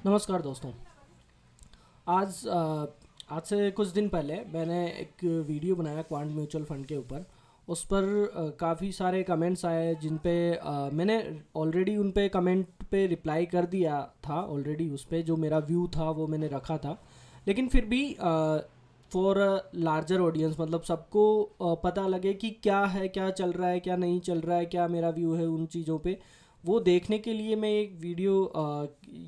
नमस्कार दोस्तों। आज आज से कुछ दिन पहले मैंने एक वीडियो बनाया क्वांट म्यूचुअल फ़ंड के ऊपर। उस पर काफ़ी सारे कमेंट्स आए जिन पे मैंने ऑलरेडी उन पे कमेंट पे रिप्लाई कर दिया था। ऑलरेडी उस पे जो मेरा व्यू था वो मैंने रखा था, लेकिन फिर भी फॉर लार्जर ऑडियंस, मतलब सबको पता लगे कि क्या है, क्या चल रहा है, क्या नहीं चल रहा है, क्या मेरा व्यू है उन चीज़ों पे, वो देखने के लिए मैं एक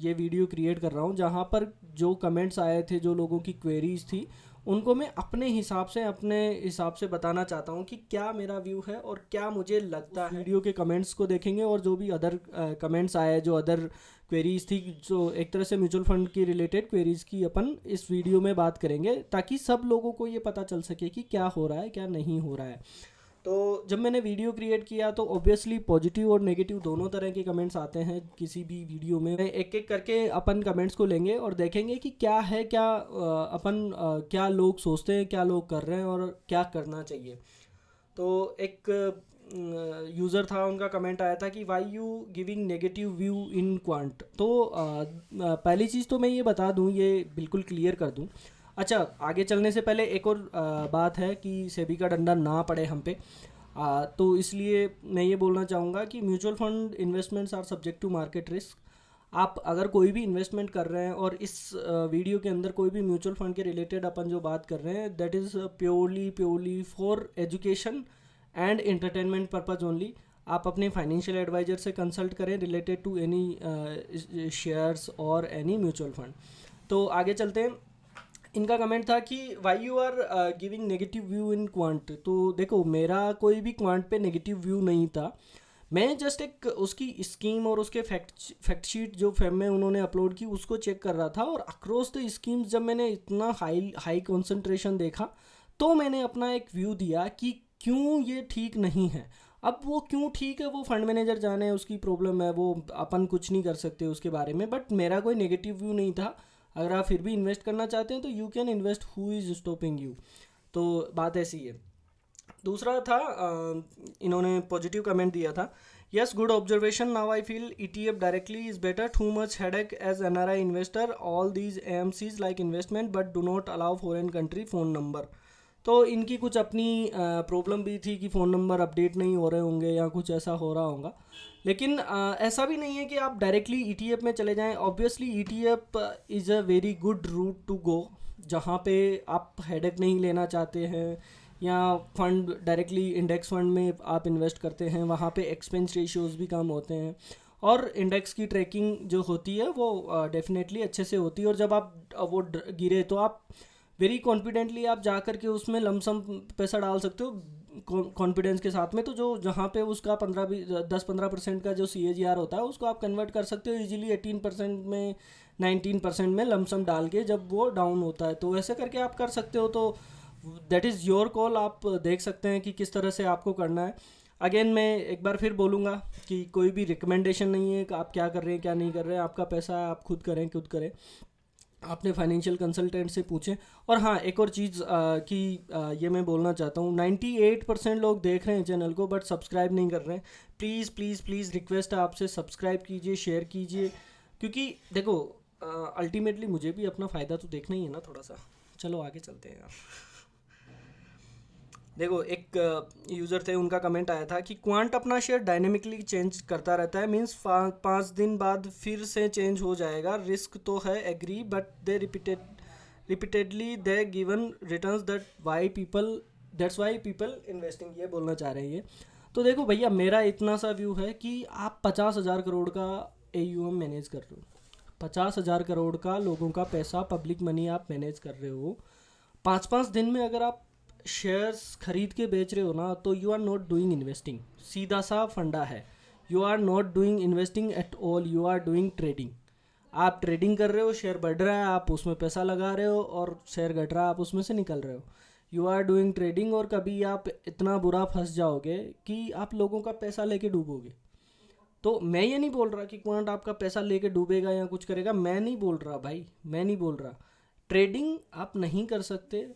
ये वीडियो क्रिएट कर रहा हूँ जहाँ पर जो कमेंट्स आए थे, जो लोगों की क्वेरीज थी, उनको मैं अपने हिसाब से बताना चाहता हूँ कि क्या मेरा व्यू है और क्या मुझे लगता है। वीडियो के कमेंट्स को देखेंगे और जो भी अदर कमेंट्स आए, जो अदर क्वेरीज थी, जो एक तरह से म्यूचुअल फंड की रिलेटेड क्वेरीज की, अपन इस वीडियो में बात करेंगे ताकि सब लोगों को ये पता चल सके कि क्या हो रहा है, क्या नहीं हो रहा है। तो जब मैंने वीडियो क्रिएट किया तो ऑब्वियसली पॉजिटिव और नेगेटिव दोनों तरह के कमेंट्स आते हैं किसी भी वीडियो में। एक एक करके अपन कमेंट्स को लेंगे और देखेंगे कि क्या है, क्या लोग सोचते हैं, क्या लोग कर रहे हैं और क्या करना चाहिए। तो एक यूज़र था, उनका कमेंट आया था कि why you giving negative view in Quant. तो पहली चीज़ तो मैं ये बता दूं, ये बिल्कुल क्लियर कर दूं। अच्छा, आगे चलने से पहले एक और बात है कि सेबी का डंडा ना पड़े हम पे। तो इसलिए मैं ये बोलना चाहूँगा कि mutual fund investments are subject to market risk. आप अगर कोई भी इन्वेस्टमेंट कर रहे हैं और इस वीडियो के अंदर कोई भी म्यूचुअल फंड के रिलेटेड अपन जो बात कर रहे हैं, that is purely purely for education and entertainment purpose only. आप अपने फाइनेंशियल एडवाइजर से कंसल्ट करें रिलेटेड टू एनी शेयर्स और एनी म्यूचुअल फंड। तो आगे चलते हैं। इनका कमेंट था कि why you are giving negative view in Quant. तो देखो, मेरा कोई भी क्वांट पे नेगेटिव व्यू नहीं था। मैं जस्ट एक उसकी स्कीम और उसके फैक्ट शीट जो फेम में उन्होंने अपलोड की उसको चेक कर रहा था, और अक्रॉस द स्कीम्स जब मैंने इतना हाई हाई कंसंट्रेशन देखा तो मैंने अपना एक व्यू दिया कि क्यों ये ठीक नहीं है। अब वो क्यों ठीक है वो फंड मैनेजर जाने, उसकी प्रॉब्लम है, वो अपन कुछ नहीं कर सकते उसके बारे में। बट मेरा कोई नेगेटिव व्यू नहीं था। अगर आप फिर भी इन्वेस्ट करना चाहते हैं तो you can invest, who is stopping you. तो बात ऐसी है। दूसरा था, इन्होंने पॉजिटिव कमेंट दिया था। Yes, good observation, now I feel ETF directly is better, too much headache as NRI investor, all these AMCs like investment but do not allow foreign country phone number. तो इनकी कुछ अपनी problem भी थी कि phone number update नहीं हो रहे होंगे या कुछ ऐसा हो रहा होगा। लेकिन ऐसा भी नहीं है कि आप डायरेक्टली ईटीएफ में चले जाएं। Obviously ETF is a very good route to go, जहाँ पे आप हेडेक नहीं लेना चाहते हैं, या फंड डायरेक्टली इंडेक्स फंड में आप इन्वेस्ट करते हैं, वहाँ पे एक्सपेंस रेशियोज़ भी कम होते हैं और इंडेक्स की ट्रैकिंग जो होती है वो डेफिनेटली अच्छे से होती है। और जब आप गिरे तो आप वेरी कॉन्फिडेंटली आप जा कर के उसमें लमसम पैसा डाल सकते हो कॉन्फिडेंस के साथ में। तो जो जहाँ पे उसका 10-15% का जो CAGR होता है उसको आप कन्वर्ट कर सकते हो इजीली 18% में, 19% में लमसम डाल के जब वो डाउन होता है। तो वैसे करके आप कर सकते हो। तो दैट इज़ योर कॉल, आप देख सकते हैं कि किस तरह से आपको करना है। अगेन मैं एक बार फिर बोलूँगा कि कोई भी रिकमेंडेशन नहीं है कि आप क्या कर रहे हैं क्या नहीं कर रहे हैं। आपका पैसा है, आप खुद करें, अपने फाइनेंशियल कंसल्टेंट से पूछें। और हाँ, एक और चीज़ कि ये मैं बोलना चाहता हूँ, 98% लोग देख रहे हैं चैनल को बट सब्सक्राइब नहीं कर रहे हैं। प्लीज़ प्लीज़ प्लीज़ रिक्वेस्ट है आपसे, सब्सक्राइब कीजिए, शेयर कीजिए, क्योंकि देखो अल्टीमेटली मुझे भी अपना फ़ायदा तो देखना ही है ना थोड़ा सा। चलो आगे चलते हैं यार। देखो, एक यूज़र थे, उनका कमेंट आया था कि क्वांट अपना शेयर डायनेमिकली चेंज करता रहता है, मीन्स 5 दिन बाद फिर से चेंज हो जाएगा, रिस्क तो है, agree, but they repeatedly they given returns, that's why people investing, ये बोलना चाह रहे हैं ये। तो देखो भैया, मेरा इतना सा व्यू है कि आप 50,000 करोड़ का AUM मैनेज कर रहे हो। 50,000 करोड़ का लोगों का पैसा, पब्लिक मनी आप मैनेज कर रहे हो। 5-5 दिन में अगर आप शेयर्स खरीद के बेच रहे हो ना, तो you are not doing investing. सीधा सा फंडा है, you are not doing investing at all, you are doing trading. आप ट्रेडिंग कर रहे हो, शेयर बढ़ रहा है आप उसमें पैसा लगा रहे हो, और शेयर घट रहा है आप उसमें से निकल रहे हो। You are doing trading. और कभी आप इतना बुरा फंस जाओगे कि आप लोगों का पैसा लेके डूबोगे। तो मैं ये नहीं बोल रहा कि क्वांट आपका पैसा लेके डूबेगा या कुछ करेगा, मैं नहीं बोल रहा भाई, मैं नहीं बोल रहा। ट्रेडिंग आप नहीं कर सकते,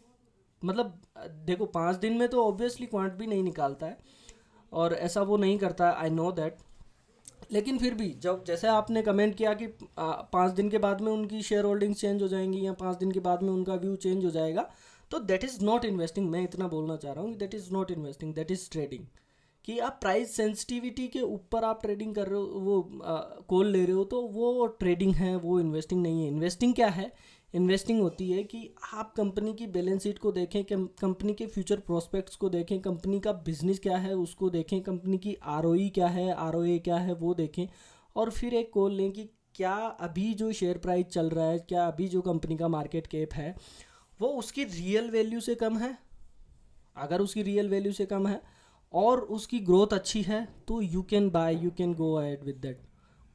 मतलब देखो 5 दिन में तो ऑब्वियसली क्वांट भी नहीं निकालता है और ऐसा वो नहीं करता, आई नो दैट। लेकिन फिर भी जब जैसे आपने कमेंट किया कि 5 दिन के बाद में उनकी शेयर होल्डिंग्स चेंज हो जाएंगी या 5 दिन के बाद में उनका व्यू चेंज हो जाएगा, तो दैट इज़ नॉट इन्वेस्टिंग। मैं इतना बोलना चाह रहा हूँ कि that is not investing, that is trading. कि आप प्राइस सेंसिटिविटी के ऊपर आप ट्रेडिंग कर रहे हो, वो कॉल ले रहे हो, तो वो ट्रेडिंग है, वो इन्वेस्टिंग नहीं है। इन्वेस्टिंग क्या है? इन्वेस्टिंग होती है कि आप कंपनी की बैलेंस शीट को देखें, कंपनी के फ्यूचर प्रोस्पेक्ट्स को देखें, कंपनी का बिजनेस क्या है उसको देखें, कंपनी की आरओई क्या है, आरओए क्या है वो देखें, और फिर एक कॉल लें कि क्या अभी जो शेयर प्राइस चल रहा है, क्या अभी जो कंपनी का मार्केट कैप है वो उसकी रियल वैल्यू से कम है। अगर उसकी रियल वैल्यू से कम है और उसकी ग्रोथ अच्छी है तो you can buy, you can go ahead with that.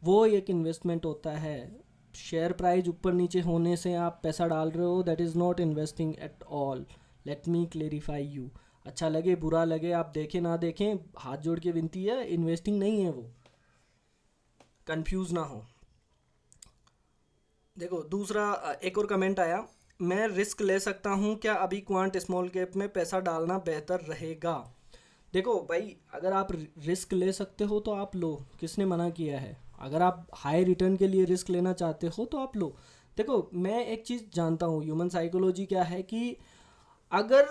वो एक इन्वेस्टमेंट होता है। शेयर प्राइस ऊपर नीचे होने से आप पैसा डाल रहे हो, that is not investing at all. Let me clarify you. अच्छा लगे बुरा लगे, आप देखें ना देखें, हाथ जोड़ के विनती है, इन्वेस्टिंग नहीं है वो। कंफ्यूज ना हो। देखो दूसरा एक और कमेंट आया, मैं रिस्क ले सकता हूँ क्या अभी क्वांट स्मॉल कैप में पैसा डालना बेहतर रहेगा? देखो भाई, अगर आप रिस्क ले सकते हो तो आप लो, किसने मना किया है? अगर आप हाई रिटर्न के लिए रिस्क लेना चाहते हो तो आप लो। देखो मैं एक चीज़ जानता हूँ, ह्यूमन साइकोलॉजी क्या है कि अगर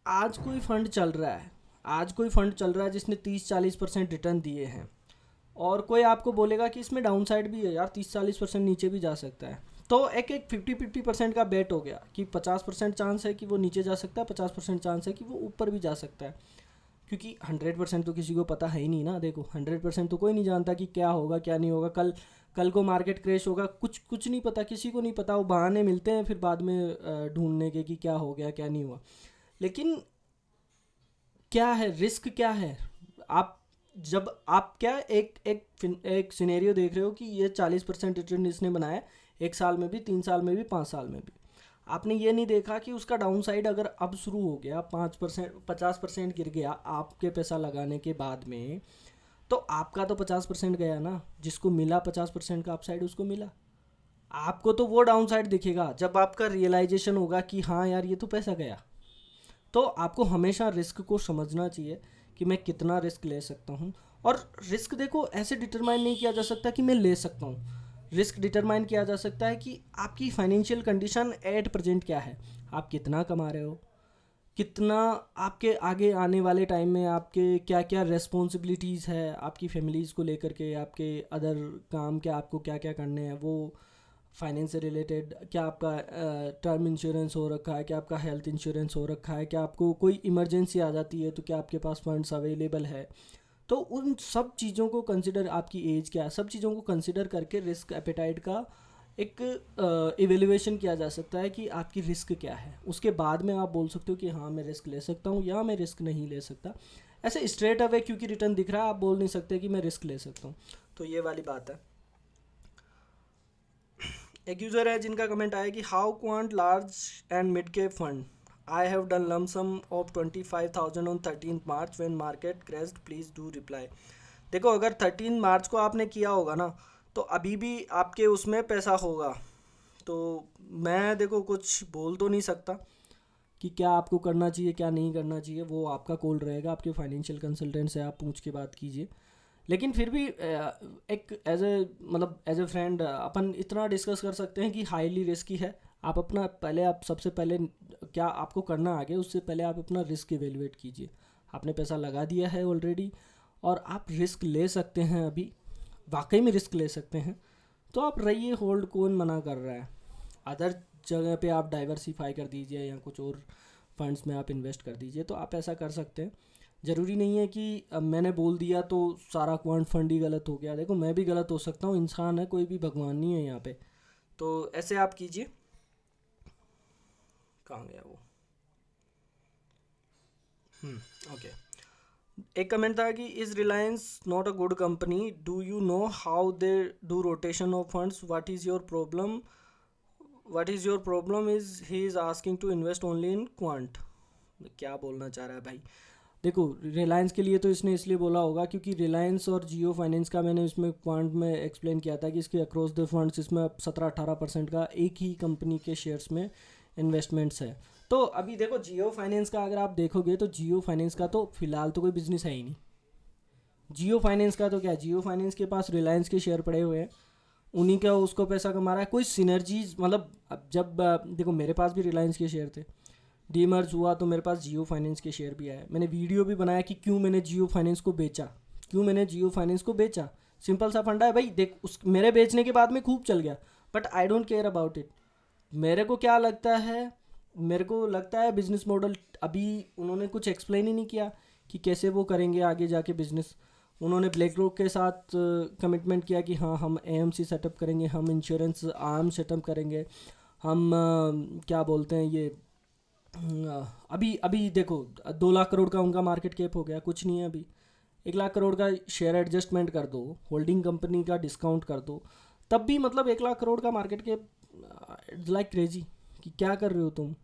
आज कोई फंड चल रहा है, आज कोई फंड चल रहा है जिसने 30-40% रिटर्न दिए हैं, और कोई आपको बोलेगा कि इसमें डाउन साइड भी है यार, 30-40% नीचे भी जा सकता है, तो एक एक 50-50% का बेट हो गया कि 50% चांस है कि वो नीचे जा सकता है, 50% चांस है कि वो ऊपर भी जा सकता है। क्योंकि 100% तो किसी को पता है ही नहीं ना। देखो 100% तो कोई नहीं जानता कि क्या होगा क्या नहीं होगा, कल कल को मार्केट क्रैश होगा, कुछ कुछ नहीं पता, किसी को नहीं पता। वो बहाने मिलते हैं फिर बाद में ढूंढने के कि क्या हो गया क्या नहीं हुआ। लेकिन क्या है रिस्क, क्या है? आप जब आप क्या एक सिनेरियो देख रहे हो कि ये 40% रिटर्न इसने बनाया, 1 साल में भी, 3 साल में भी, 5 साल में भी, आपने ये नहीं देखा कि उसका डाउन साइड अगर अब शुरू हो गया, 5% 50% गिर गया आपके पैसा लगाने के बाद में, तो आपका तो 50% गया ना। जिसको मिला 50% का अपसाइड उसको मिला। आपको तो वो डाउन साइड दिखेगा जब आपका रियलाइजेशन होगा कि हाँ यार ये तो पैसा गया। तो आपको हमेशा रिस्क को समझना चाहिए कि मैं कितना रिस्क ले सकता हूँ। और रिस्क देखो ऐसे डिटरमाइन नहीं किया जा सकता कि मैं ले सकता हूँ। रिस्क डिटरमाइन किया जा सकता है कि आपकी फाइनेंशियल कंडीशन एट प्रेजेंट क्या है, आप कितना कमा रहे हो, कितना आपके आगे आने वाले टाइम में आपके क्या क्या रेस्पॉन्सिबिलिटीज़ है आपकी फैमिलीज़ को लेकर के, आपके अदर काम क्या आपको क्या क्या करने हैं वो फाइनेंस से रिलेटेड, क्या आपका टर्म इंश्योरेंस हो रखा है, क्या आपका हेल्थ इंश्योरेंस हो रखा है, क्या आपको कोई इमरजेंसी आ जाती है तो क्या आपके पास फंड्स अवेलेबल है। तो उन सब चीज़ों को कंसिडर, आपकी एज क्या है, सब चीज़ों को कंसिडर करके रिस्क एपेटाइट का एक इवेल्युएशन किया जा सकता है कि आपकी रिस्क क्या है। उसके बाद में आप बोल सकते हो कि हाँ मैं रिस्क ले सकता हूँ या मैं रिस्क नहीं ले सकता। ऐसे स्ट्रेट अवे क्योंकि रिटर्न दिख रहा है आप बोल नहीं सकते कि मैं रिस्क ले सकता हूँ। तो ये वाली बात है। एक यूज़र है जिनका कमेंट आया कि how quant large and mid cap fund, I have done lump sum of 25,000 on 13 March when market crashed, please do reply. देखो अगर 13 मार्च को आपने किया होगा ना तो अभी भी आपके उसमें पैसा होगा। तो मैं देखो कुछ बोल तो नहीं सकता कि क्या आपको करना चाहिए क्या नहीं करना चाहिए, वो आपका कॉल रहेगा, आपके फाइनेंशियल कंसल्टेंट से आप पूछ के बात कीजिए। लेकिन फिर भी एक एज ए मतलब एज ए फ्रेंड अपन इतना डिस्कस कर सकते हैं कि हाईली रिस्की है। आप अपना पहले, आप सबसे पहले क्या आपको करना आगे उससे पहले आप अपना रिस्क इवेलुएट कीजिए। आपने पैसा लगा दिया है ऑलरेडी और आप रिस्क ले सकते हैं, अभी वाकई में रिस्क ले सकते हैं, तो आप रहिए होल्ड। कौन मना कर रहा है? अदर जगह पे आप डाइवर्सिफाई कर दीजिए या कुछ और फंड्स में आप इन्वेस्ट कर दीजिए, तो आप ऐसा कर सकते हैं। ज़रूरी नहीं है कि अब मैंने बोल दिया तो सारा क्वांट फंड ही गलत हो गया। देखो मैं भी गलत हो सकता हूँ, इंसान है, कोई भी भगवान नहीं है यहाँ पे। तो ऐसे आप कीजिए। कहाँ गया वो? ओके। एक कमेंट था कि is Reliance not a good company, do you know how they do rotation of funds, what is your problem, what is your problem is he is asking to invest only in Quant. क्या बोलना चाह रहा है भाई? देखो रिलायंस के लिए तो इसने इसलिए बोला होगा क्योंकि रिलायंस और जियो फाइनेंस का मैंने इसमें पॉइंट में एक्सप्लेन किया था कि इसके अक्रॉस द फंड्स इसमें अब 17-18% का एक ही कंपनी के शेयर्स में इन्वेस्टमेंट्स है। तो अभी देखो जियो फाइनेंस का अगर आप देखोगे तो जियो फाइनेंस का तो फिलहाल तो कोई बिजनेस है ही नहीं। जियो फाइनेंस का तो क्या, जियो फाइनेंस के पास रिलायंस के शेयर पड़े हुए हैं, उन्हीं का उसको पैसा कमा रहा है। कोई सिनर्जीज मतलब, अब जब देखो मेरे पास भी रिलायंस के शेयर थे, डीमर्ज हुआ तो मेरे पास जियो फाइनेंस के शेयर भी आए। मैंने वीडियो भी बनाया कि क्यों मैंने जियो फाइनेंस को बेचा, क्यों मैंने जियो फाइनेंस को बेचा। सिंपल सा फंडा है भाई, देख उस मेरे बेचने के बाद में खूब चल गया, but I don't care about it. मेरे को क्या लगता है, मेरे को लगता है बिजनेस मॉडल अभी उन्होंने कुछ एक्सप्लेन ही नहीं किया कि कैसे वो करेंगे आगे जाके बिजनेस। उन्होंने ब्लैक रॉक के साथ कमिटमेंट किया कि हाँ हम एएमसी सेटअप करेंगे, हम इंश्योरेंस आर्म सेटअप करेंगे, हम क्या बोलते हैं ये, अभी अभी देखो 2 लाख करोड़ का उनका मार्केट कैप हो गया, कुछ नहीं है अभी। 1 लाख करोड़ का शेयर एडजस्टमेंट कर दो, होल्डिंग कंपनी का डिस्काउंट कर दो, तब भी मतलब 1 लाख करोड़ का market cap, it's like crazy कि क्या कर रहे हो तुम।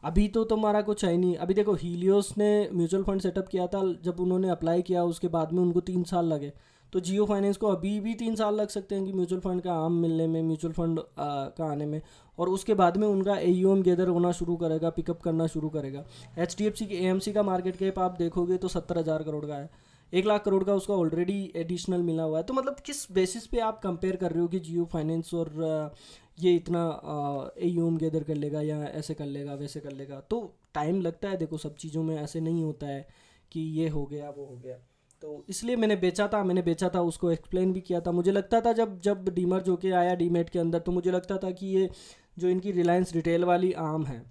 अभी तो तुम्हारा कुछ है ही नहीं। अभी देखो हीलियोस ने म्यूचुअल फंड सेटअप किया था, जब उन्होंने अप्लाई किया उसके बाद में उनको 3 साल लगे, तो जियो फाइनेंस को अभी भी 3 साल लग सकते हैं कि म्यूचुअल फंड का आम मिलने में, म्यूचुअल फंड का आने में। और उसके बाद में उनका एयूएम गैदर होना शुरू करेगा, पिकअप करना शुरू करेगा। एचडीएफसी की एएमसी का मार्केट कैप आप देखोगे तो 70,000 करोड़ का है, 1 लाख करोड़ का उसका ऑलरेडी एडिशनल मिला हुआ है। तो मतलब किस बेसिस पे आप कंपेयर कर रहे हो कि जियो फाइनेंस और ये इतना एयूएम गैदर कर लेगा या ऐसे कर लेगा वैसे कर लेगा। तो टाइम लगता है, देखो सब चीज़ों में ऐसे नहीं होता है कि ये हो गया वो हो गया। तो इसलिए मैंने बेचा था, उसको एक्सप्लेन भी किया था। मुझे लगता था जब जब डीमर्ज होके आया डीमेट के अंदर, तो मुझे लगता था कि ये जो इनकी रिलायंस रिटेल वाली आर्म है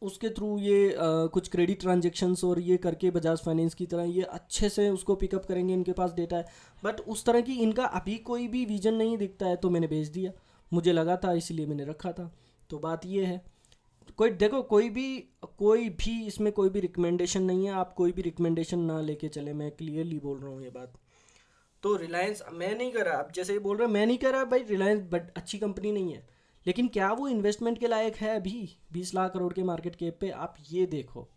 उसके थ्रू ये कुछ क्रेडिट ट्रांजेक्शन्स और ये करके बजाज फाइनेंस की तरह ये अच्छे से उसको पिकअप करेंगे, इनके पास डेटा है। बट उस तरह की इनका अभी कोई भी विजन नहीं दिखता है, तो मैंने बेच दिया। मुझे लगा था इसलिए मैंने रखा था। तो बात ये है, कोई देखो कोई भी इसमें कोई भी रिकमेंडेशन नहीं है, आप कोई भी रिकमेंडेशन ना लेके चले, मैं क्लियरली बोल रहा हूँ ये बात। तो रिलायंस मैं नहीं कर रहा, आप जैसे ही बोल रहे हैं मैं नहीं कर रहा भाई, रिलायंस बट अच्छी कंपनी नहीं है, लेकिन क्या वो इन्वेस्टमेंट के लायक है अभी 20 लाख करोड़ के मार्केट कैप पे? आप ये देखो,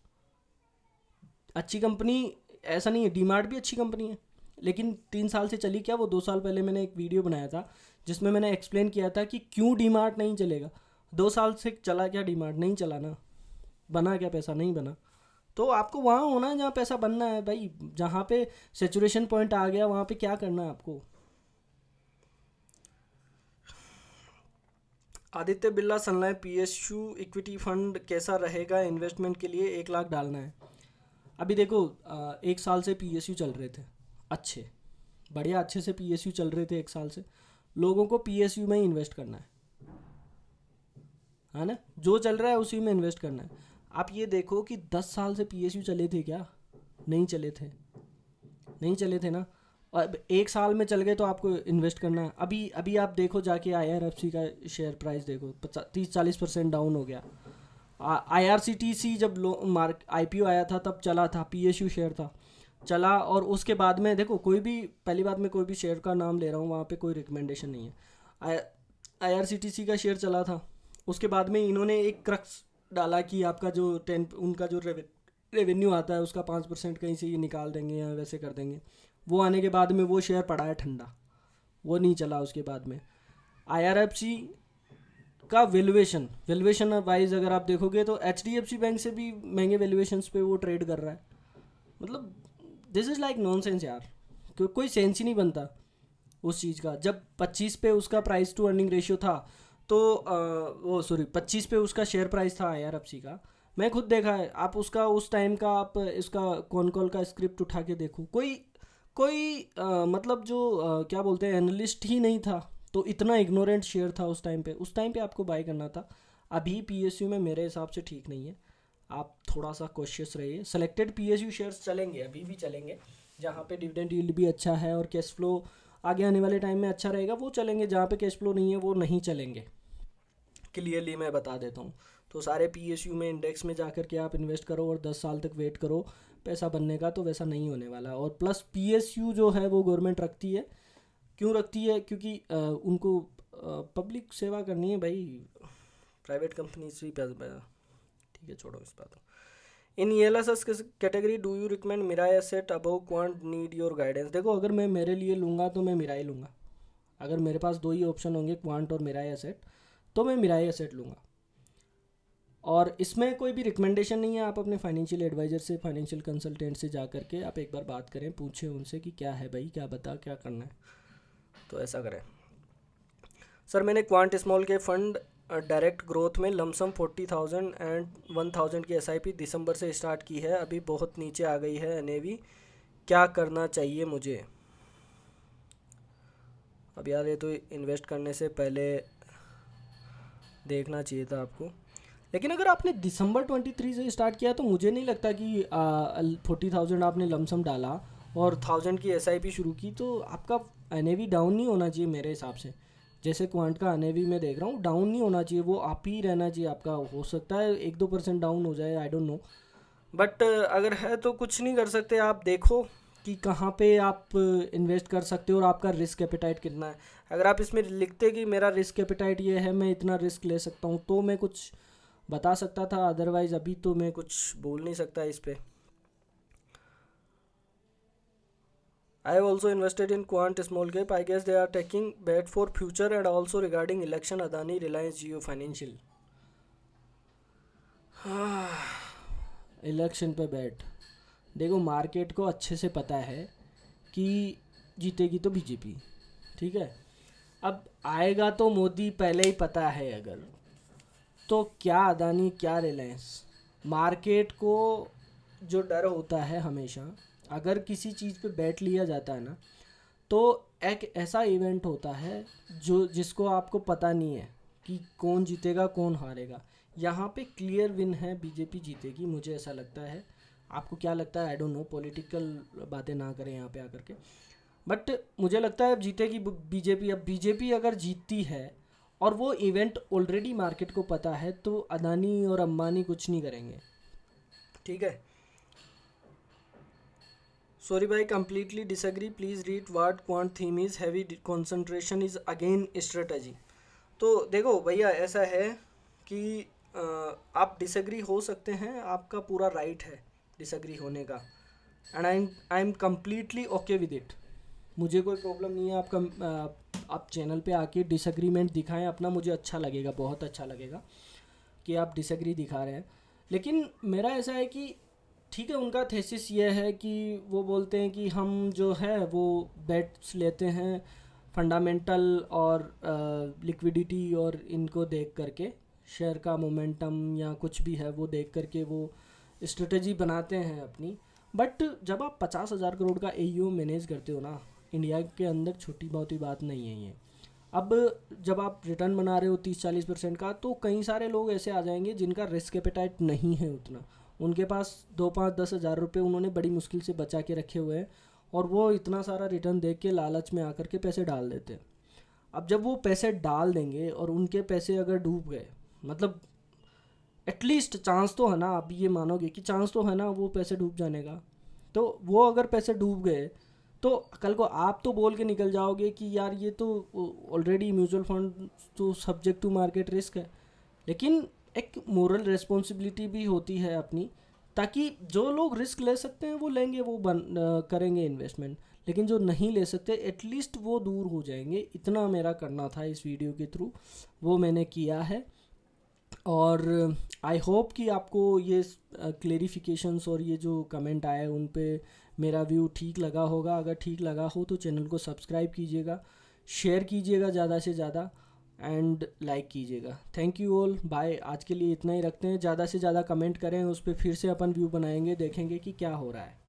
अच्छी कंपनी, ऐसा नहीं है, डीमार्ट भी अच्छी कंपनी है, लेकिन 3 साल से चली क्या? वो 2 साल पहले मैंने एक वीडियो बनाया था जिसमें मैंने एक्सप्लेन किया था कि क्यों डीमार्ट नहीं चलेगा। 2 साल से चला क्या डीमार्ट? नहीं चला ना। बना क्या पैसा? नहीं बना। तो आपको वहाँ होना है जहाँ पैसा बनना है भाई, जहाँ पे सेचुरेशन पॉइंट आ गया वहाँ पे क्या करना है आपको। Aditya Birla Sun Life PSU equity fund कैसा रहेगा इन्वेस्टमेंट के लिए? 1 लाख डालना है। अभी देखो 1 साल से पीएसयू चल रहे थे अच्छे, बढ़िया अच्छे से पीएसयू चल रहे थे 1 साल से। लोगों को पीएसयू में ही इन्वेस्ट करना है ना, जो चल रहा है उसी में इन्वेस्ट करना है। आप ये देखो कि 10 साल से पीएसयू चले थे क्या? नहीं चले थे, नहीं चले थे ना। अब 1 साल में चल गए तो आपको इन्वेस्ट करना है। अभी अभी आप देखो जाके आईआरएफसी का शेयर प्राइस देखो, 30-40% डाउन हो गया। आईआरसीटीसी जब लो मार्क आईपीओ आया था तब चला था, पीएसयू शेयर था, चला। और उसके बाद में देखो, कोई भी, पहली बात मैं कोई भी शेयर का नाम ले रहा हूँ वहाँ पे कोई रिकमेंडेशन नहीं है। आई आईआरसीटीसी का शेयर चला था, उसके बाद में इन्होंने एक क्रक्स डाला कि आपका जो 10 उनका जो रेवेन्यू आता है उसका 5% कहीं से ये निकाल देंगे या वैसे कर देंगे। वो आने के बाद में वो शेयर पड़ा है ठंडा, वो नहीं चला। उसके बाद में आईआरएफसी का वैल्यूएशन वाइज अगर आप देखोगे तो एचडीएफसी बैंक से भी महंगे वैल्यूएशंस पे वो ट्रेड कर रहा है। मतलब दिस इज़ लाइक नॉनसेंस यार, कोई सेंस ही नहीं बनता उस चीज़ का। जब 25 पे उसका प्राइस टू अर्निंग रेशियो था, तो वो सॉरी 25 पे उसका शेयर प्राइस था आईआरएफसी का, मैं खुद देखा है। आप उसका उस टाइम का आप इसका कॉन कॉल का स्क्रिप्ट उठा के देखो, कोई कोई मतलब जो क्या बोलते हैं एनालिस्ट ही नहीं था। तो इतना इग्नोरेंट शेयर था उस टाइम पे आपको बाय करना था। अभी पीएसयू में मेरे हिसाब से ठीक नहीं है, आप थोड़ा सा कॉशियस रहिए। सेलेक्टेड पीएसयू शेयर्स चलेंगे, अभी भी चलेंगे, जहाँ पे डिविडेंड यील्ड भी अच्छा है और कैश फ्लो आगे आने वाले टाइम में अच्छा रहेगा, वो चलेंगे। जहाँ पे कैश फ्लो नहीं है वो नहीं चलेंगे, क्लियरली मैं बता देता हूँ। तो सारे पीएसयू में इंडेक्स में जाकर के आप इन्वेस्ट करो और 10 साल तक वेट करो पैसा बनने का, तो वैसा नहीं होने वाला। और प्लस पीएसयू जो है वो गवर्नमेंट रखती है। क्यों रखती है? क्योंकि उनको पब्लिक सेवा करनी है भाई, प्राइवेट कंपनी से ही पैसा। ठीक है, छोड़ो इस बात को। In ELSS category do you recommend Mirae Asset above Quant need your guidance? देखो अगर मैं मेरे लिए लूँगा तो मैं मिराई लूँगा। अगर मेरे पास दो ही ऑप्शन होंगे, क्वांट और मिराई एसेट, तो मैं मिराई एसेट लूँगा। और इसमें कोई भी रिकमेंडेशन नहीं है, आप अपने फाइनेंशियल एडवाइज़र से, फाइनेंशियल कंसल्टेंट से जा करके आप एक बार बात करें, पूछें उनसे कि क्या है भाई, क्या बता, क्या करना है, तो ऐसा करें। सर मैंने क्वांट स्मॉल के फंड डायरेक्ट ग्रोथ में लमसम 40,000 एंड 1,000 की एसआईपी दिसंबर से स्टार्ट की है, अभी बहुत नीचे आ गई है एनएवी, क्या करना चाहिए मुझे? अब यार ये तो इन्वेस्ट करने से पहले देखना चाहिए था आपको। लेकिन अगर आपने दिसंबर 23 से स्टार्ट किया तो मुझे नहीं लगता कि 40,000 आपने लमसम डाला और 1,000 की एसआईपी शुरू की तो आपका एनएवी डाउन नहीं होना चाहिए मेरे हिसाब से। जैसे क्वांट का एनएवी मैं देख रहा हूँ डाउन नहीं होना चाहिए, वो आप ही रहना चाहिए आपका। हो सकता है 1-2% डाउन हो जाए, आई डोंट नो, बट अगर है तो कुछ नहीं कर सकते। आप देखो कि कहाँ पे आप इन्वेस्ट कर सकते हो और आपका रिस्क एपेटाइट कितना है। अगर आप इसमें लिखते कि मेरा रिस्क एपेटाइट ये है, मैं इतना रिस्क ले सकता हूँ, तो मैं कुछ बता सकता था, अदरवाइज़ अभी तो मैं कुछ बोल नहीं सकता इस पे। I have also invested in Quant Small Cap. I guess they are taking bet for future and also regarding election Adani Reliance Jio Financial. Election पे बैट, देखो मार्केट को अच्छे से पता है कि जीतेगी तो बीजेपी, ठीक है। अब आएगा तो मोदी पहले ही पता है, अगर तो क्या अदानी क्या रिलायंस। मार्केट को जो डर होता है हमेशा, अगर किसी चीज़ पे बैट लिया जाता है ना, तो एक ऐसा इवेंट होता है जो जिसको आपको पता नहीं है कि कौन जीतेगा कौन हारेगा। यहाँ पे क्लियर विन है, बीजेपी जीतेगी, मुझे ऐसा लगता है। आपको क्या लगता है आई डोंट नो, पॉलिटिकल बातें ना करें यहाँ पे आकर के, बट मुझे लगता है अब जीतेगी बीजेपी। अब बीजेपी अगर जीतती है और वो इवेंट ऑलरेडी मार्केट को पता है, तो अदानी और अंबानी कुछ नहीं करेंगे, ठीक है। सॉरी भाई, completely disagree, please read what quant theme is, heavy concentration is again strategy. तो देखो भैया, ऐसा है कि आप डिसएग्री हो सकते हैं, आपका पूरा राइट है डिसएग्री होने का, and I am completely okay with it. मुझे कोई प्रॉब्लम नहीं है, आप चैनल पे आके डिसएग्रीमेंट दिखाएं अपना, मुझे अच्छा लगेगा, बहुत अच्छा लगेगा कि आप डिसएग्री दिखा रहे हैं। लेकिन मेरा ऐसा है कि ठीक है, उनका थेसिस ये है कि वो बोलते हैं कि हम जो है वो बेट्स लेते हैं फंडामेंटल और लिक्विडिटी और इनको देख करके, शेयर का मोमेंटम या कुछ भी है वो देख करके वो स्ट्रेटजी बनाते हैं अपनी। बट जब आप 50,000 करोड़ का एईओ मैनेज करते हो ना, इंडिया के अंदर छोटी बहुत ही बात नहीं है ये। अब जब आप रिटर्न बना रहे हो 30-40% का, तो कई सारे लोग ऐसे आ जाएंगे जिनका रिस्क एपेटाइट नहीं है उतना, उनके पास 2-5-10 हज़ार रुपये उन्होंने बड़ी मुश्किल से बचा के रखे हुए हैं, और वो इतना सारा रिटर्न देख के लालच में आकर के पैसे डाल देते हैं। अब जब वो पैसे डाल देंगे और उनके पैसे अगर डूब गए, मतलब एटलीस्ट चांस तो है ना, आप ये मानोगे कि चांस तो है ना वो पैसे डूब जाने का, तो वो अगर पैसे डूब गए तो कल को आप तो बोल के निकल जाओगे कि यार ये तो ऑलरेडी म्यूचुअल फंड तो सब्जेक्ट टू मार्केट रिस्क है। लेकिन एक मोरल रिस्पॉन्सिबिलिटी भी होती है अपनी, ताकि जो लोग रिस्क ले सकते हैं वो लेंगे, वो करेंगे इन्वेस्टमेंट, लेकिन जो नहीं ले सकते एटलीस्ट वो दूर हो जाएंगे। इतना मेरा करना था इस वीडियो के थ्रू, वो मैंने किया है। और आई होप कि आपको ये क्लेरिफिकेशंस और ये जो कमेंट आए उन पे मेरा व्यू ठीक लगा होगा। अगर ठीक लगा हो तो चैनल को सब्सक्राइब कीजिएगा, शेयर कीजिएगा ज़्यादा से ज़्यादा, एंड लाइक कीजिएगा। Thank you all, bye. आज के लिए इतना ही रखते हैं, ज़्यादा से ज़्यादा कमेंट करें, उस पर फिर से अपन व्यू बनाएंगे, देखेंगे कि क्या हो रहा है।